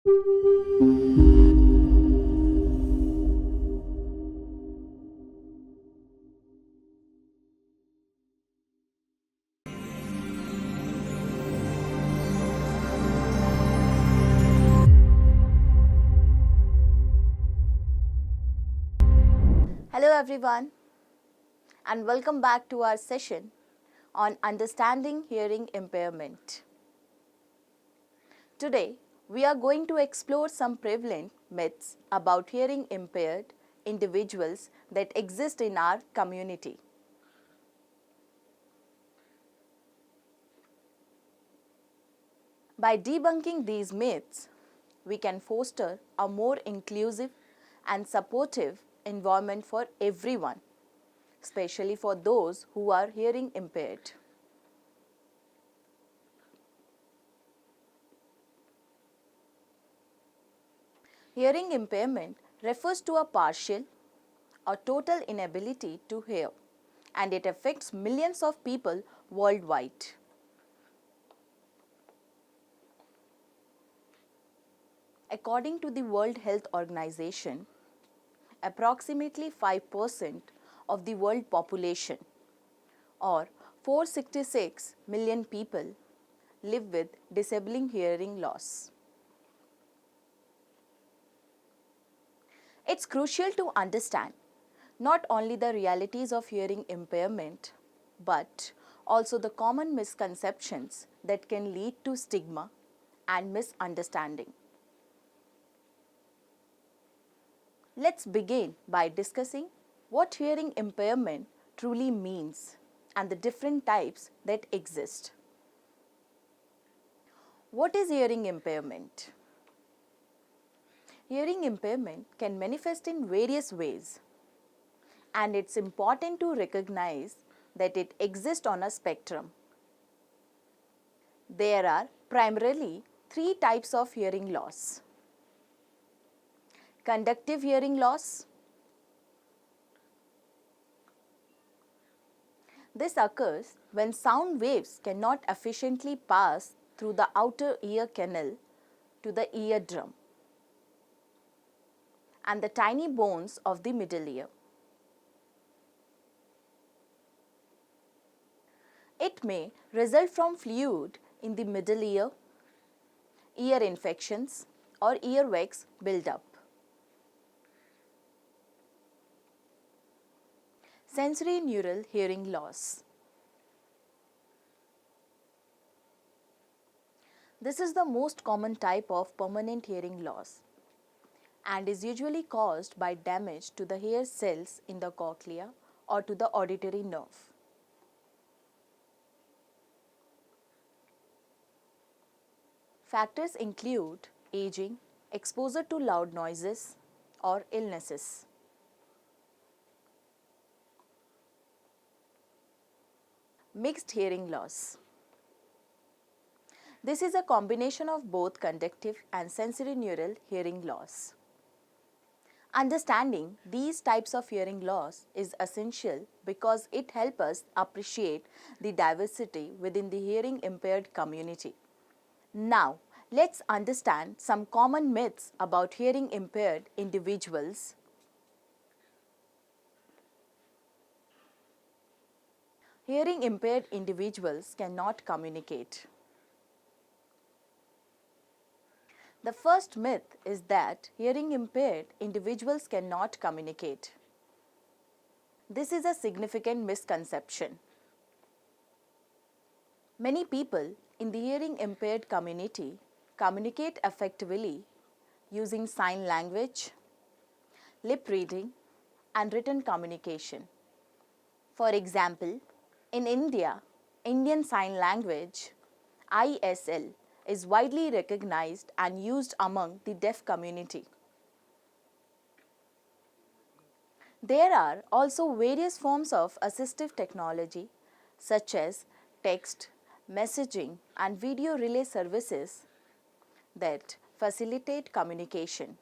Hello everyone and welcome back to our session on understanding hearing impairment. Today we are going to explore some prevalent myths about hearing impaired individuals that exist in our community. By debunking these myths, we can foster a more inclusive and supportive environment for everyone, especially for those who are hearing impaired. Hearing impairment refers to a partial or total inability to hear, and it affects millions of people worldwide. According to the World Health Organization, approximately 5% of the world population, or 466 million people, live with disabling hearing loss. It's crucial to understand not only the realities of hearing impairment, but also the common misconceptions that can lead to stigma and misunderstanding. Let's begin by discussing what hearing impairment truly means and the different types that exist. What is hearing impairment? Hearing impairment can manifest in various ways, and it's important to recognize that it exists on a spectrum. There are primarily three types of hearing loss. Conductive hearing loss. This occurs when sound waves cannot efficiently pass through the outer ear canal to the eardrum and the tiny bones of the middle ear. It may result from fluid in the middle ear, ear infections, or earwax buildup. Sensory neural hearing loss. This is the most common type of permanent hearing loss and is usually caused by damage to the hair cells in the cochlea or to the auditory nerve. Factors include aging, exposure to loud noises, or illnesses. Mixed hearing loss. This is a combination of both conductive and sensory neural hearing loss. Understanding these types of hearing loss is essential because it helps us appreciate the diversity within the hearing impaired community. Now, let's understand some common myths about hearing impaired individuals. Hearing impaired individuals cannot communicate. The first myth is that hearing impaired individuals cannot communicate. This is a significant misconception. Many people in the hearing impaired community communicate effectively using sign language, lip reading, and written communication. For example, in India, Indian Sign Language (ISL) is widely recognized and used among the deaf community. There are also various forms of assistive technology such as text, messaging, and video relay services that facilitate communication.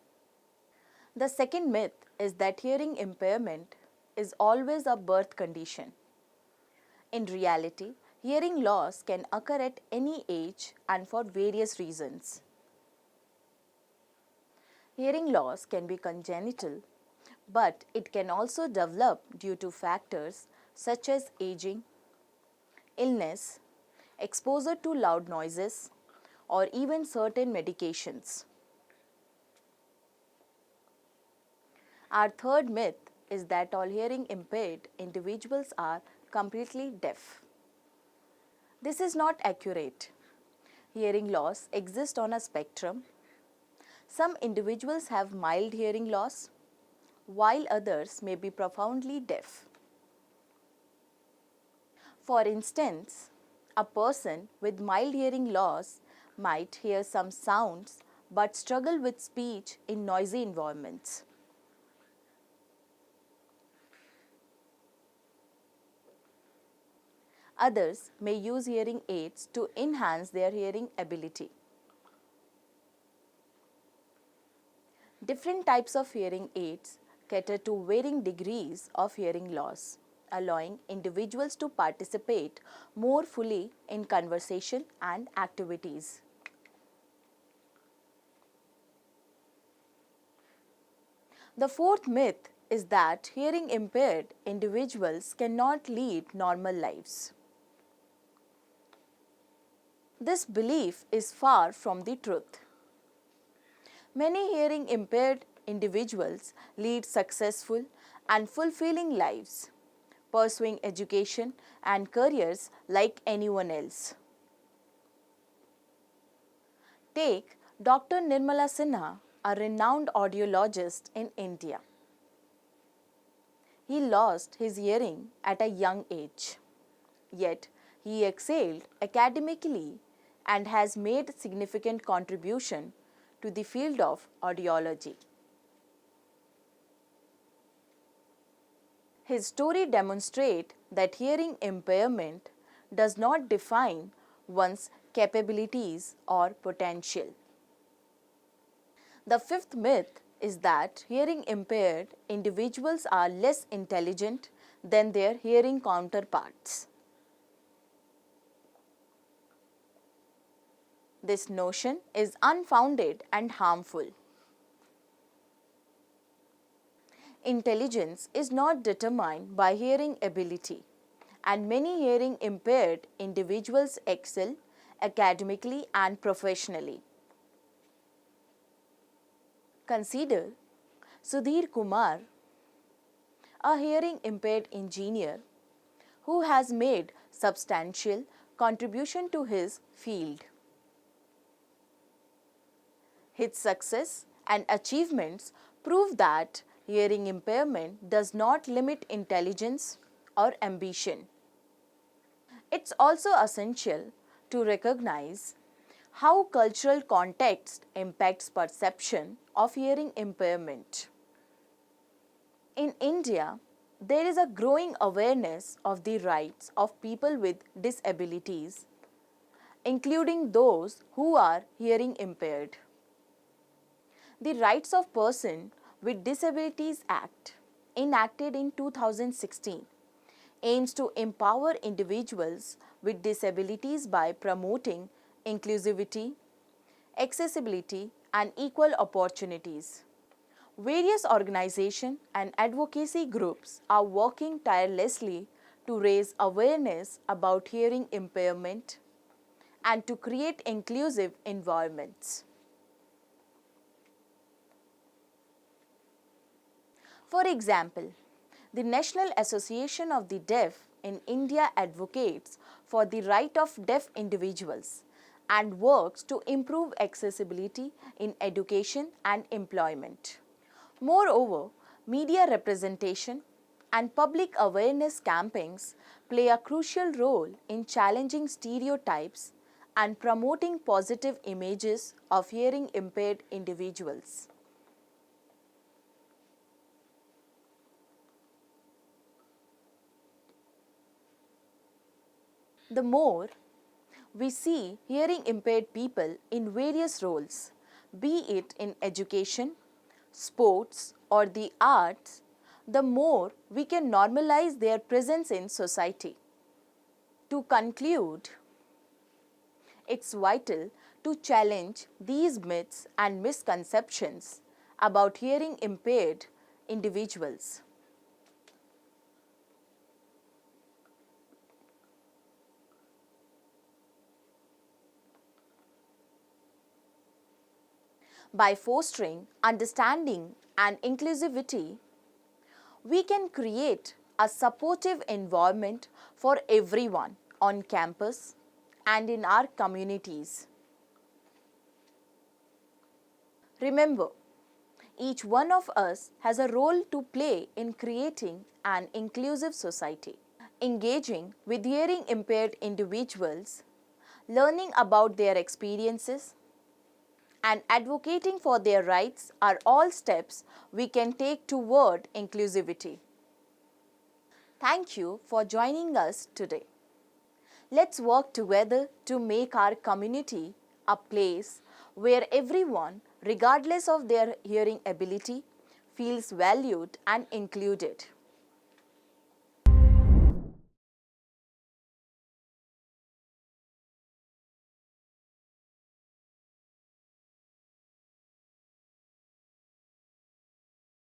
The second myth is that hearing impairment is always a birth condition. In reality, hearing loss can occur at any age and for various reasons. Hearing loss can be congenital, but it can also develop due to factors such as aging, illness, exposure to loud noises, or even certain medications. Our third myth is that all hearing impaired individuals are completely deaf. This is not accurate. Hearing loss exists on a spectrum. Some individuals have mild hearing loss, while others may be profoundly deaf. For instance, a person with mild hearing loss might hear some sounds but struggle with speech in noisy environments. Others may use hearing aids to enhance their hearing ability. Different types of hearing aids cater to varying degrees of hearing loss, allowing individuals to participate more fully in conversation and activities. The fourth myth is that hearing impaired individuals cannot lead normal lives. This belief is far from the truth. Many hearing impaired individuals lead successful and fulfilling lives, pursuing education and careers like anyone else. Take Dr. Nirmala Sinha, a renowned audiologist in India. He lost his hearing at a young age, yet he excelled academically and has made significant contribution to the field of audiology. His story demonstrates that hearing impairment does not define one's capabilities or potential. The fifth myth is that hearing impaired individuals are less intelligent than their hearing counterparts. This notion is unfounded and harmful. Intelligence is not determined by hearing ability, and many hearing impaired individuals excel academically and professionally. Consider Sudhir Kumar, a hearing impaired engineer who has made substantial contribution to his field. His success and achievements prove that hearing impairment does not limit intelligence or ambition. It's also essential to recognize how cultural context impacts perception of hearing impairment. In India, there is a growing awareness of the rights of people with disabilities, including those who are hearing impaired. The Rights of Person with Disabilities Act, enacted in 2016, aims to empower individuals with disabilities by promoting inclusivity, accessibility, and equal opportunities. Various organizations and advocacy groups are working tirelessly to raise awareness about hearing impairment and to create inclusive environments. For example, the National Association of the Deaf in India advocates for the right of deaf individuals and works to improve accessibility in education and employment. Moreover, media representation and public awareness campaigns play a crucial role in challenging stereotypes and promoting positive images of hearing impaired individuals. The more we see hearing impaired people in various roles, be it in education, sports, or the arts, the more we can normalize their presence in society. To conclude, it's vital to challenge these myths and misconceptions about hearing impaired individuals. By fostering understanding and inclusivity, we can create a supportive environment for everyone on campus and in our communities. Remember, each one of us has a role to play in creating an inclusive society. Engaging with hearing impaired individuals, learning about their experiences, and advocating for their rights are all steps we can take toward inclusivity. Thank you for joining us today. Let's work together to make our community a place where everyone, regardless of their hearing ability, feels valued and included.